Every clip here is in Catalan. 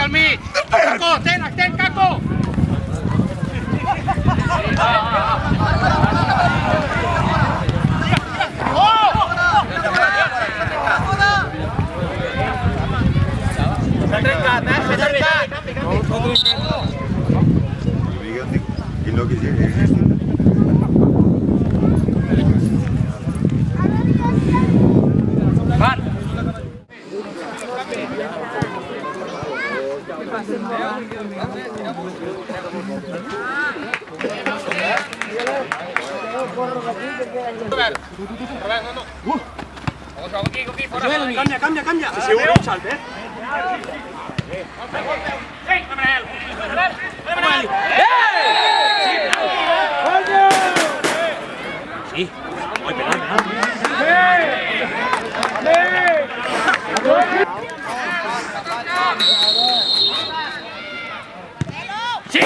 al mig. Caco, ten, Caco. S'ha trencat, s'ha trencat. I no quisiera. Van. Cambia. Sí, un salt, eh? Sí. Muy penal. Sí.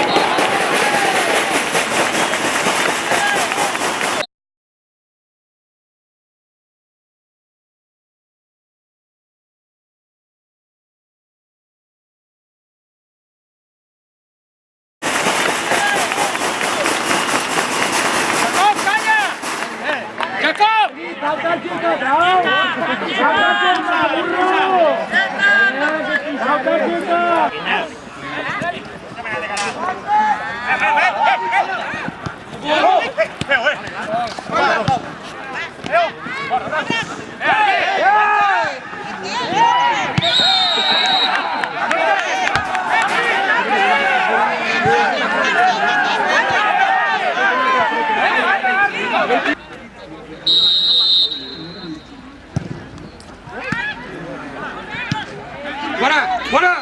Fuera.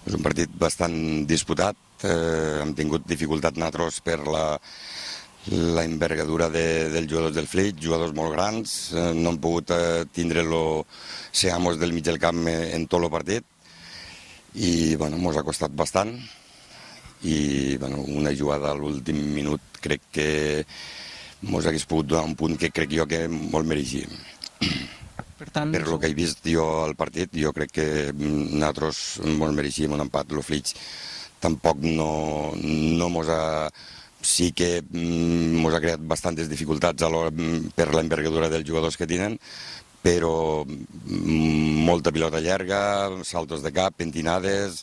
És un partit bastant disputat, hem tingut dificultat nosaltres per la envergadura dels jugadors del Fleet, jugadors molt grans, no hem pogut tindre-lo, ser amos del mig del camp en tot el partit i ens ha costat bastant i una jugada a l'últim minut crec que ens hagués pogut donar un punt que crec jo que molt mereixíem. Per tant, Per lo que he vist jo al partit, jo crec que nosaltres ens mereixíem un empat. El Flix tampoc no mos ha... Sí que mos ha creat bastantes dificultats per la envergadura dels jugadors que tenen, però molta pilota llarga, saltos de cap, pentinades,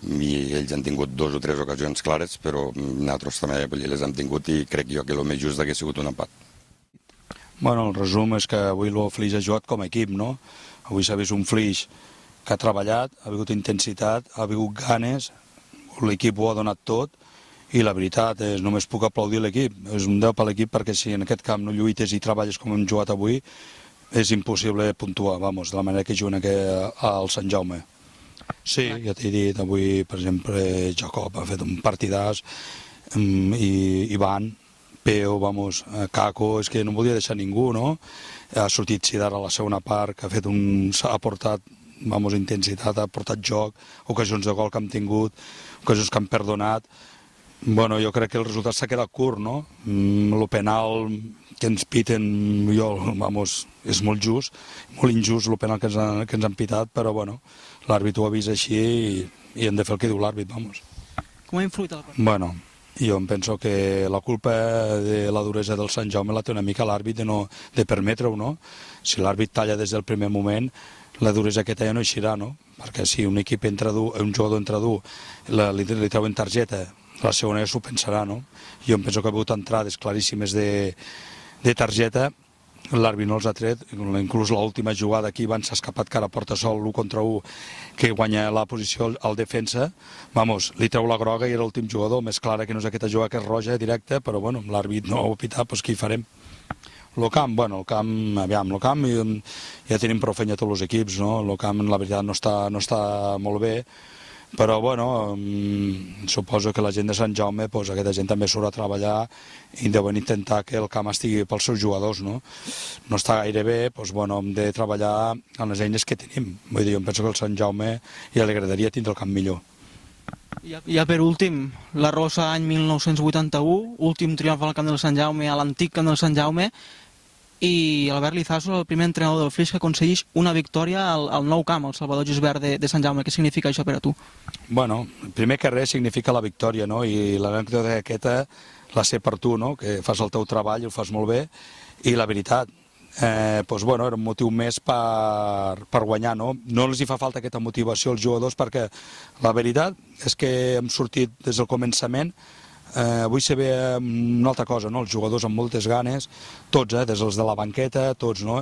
i ells han tingut 2 o 3 ocasions clares, però nosaltres també les hem tingut i crec jo que el més just hauria sigut un empat. Bueno, el resum és que avui el Flix ha jugat com a equip, no? Avui s'ha vist un Flix que ha treballat, ha hagut intensitat, ha hagut ganes, l'equip ho ha donat tot, i la veritat és, només puc aplaudir l'equip. És un 10 per l'equip perquè si en aquest camp no lluites i treballes com hem jugat avui, és impossible puntuar, vamos, de la manera que juguen al Sant Jaume. Sí, ja t'he dit, avui, per exemple, Jacob ha fet un partidàs, i Ivan, Peo, vamos, Caco, és que no volia deixar ningú, no? Ha sortit Sidar a la segona part, que ha portat, vamos, intensitat, ha portat joc, ocasions de gol que hem tingut, ocasions que hem perdonat. Bueno, jo crec que el resultat s'ha quedat curt, no? El penal que ens piten, vamos, és molt just, molt injust el penal que ens han pitat, però bueno, l'àrbit ho ha vist així i hem de fer el que diu l'àrbit, vamos. com ha influït el partit? Bueno, jo em penso que la culpa de la duresa del Sant Jaume la té una mica l'àrbit de permetre-ho, no? Si l'àrbit talla des del primer moment, la duresa que talla no eixirà, no? Perquè si un equip entra dur, un jugador entra dur, li treuen targeta, la segona ja s'ho pensarà, no? Jo em penso que ha hagut entrades claríssimes de targeta, l'àrbit no els ha tret, inclús l'última jugada aquí van s'ha escapat cara a porta sol, 1 contra 1, que guanya la posició al defensa, vamos, li treu la groga i era l'últim jugador, més clara que no és aquesta jugada que és roja directa, però bueno, l'àrbit no ho ha pitat, doncs què hi farem? El camp, bueno, el camp, aviam, el camp ja tenim prou feina tots els equips, no? El camp, la veritat, no està molt bé, però, bueno, suposo que la gent de Sant Jaume, doncs aquesta gent també surt a treballar i deuen intentar que el camp estigui pels seus jugadors, no? No està gaire bé, doncs, bueno, hem de treballar amb les eines que tenim. Vull dir, jo em penso que el Sant Jaume ja li agradaria tindre el camp millor. Ja per últim, la Rosa any 1981, últim triomf al camp del Sant Jaume, a l'antic camp del Sant Jaume, i Albert Lizaso, el primer entrenador del Flix que aconsegueix una victòria al nou camp, al Salvador Gisbert de Sant Jaume. Què significa això per a tu? Bueno, primer que res significa la victòria, no? I l'anècdota aquesta la sé per tu, no? Que fas el teu treball i ho fas molt bé, i la veritat, doncs, bueno, era un motiu més per guanyar, no? No els hi fa falta aquesta motivació als jugadors perquè la veritat és que hem sortit des del començament. Avui se ve una altra cosa, no? Els jugadors amb moltes ganes, tots, des dels de la banqueta, tots, no?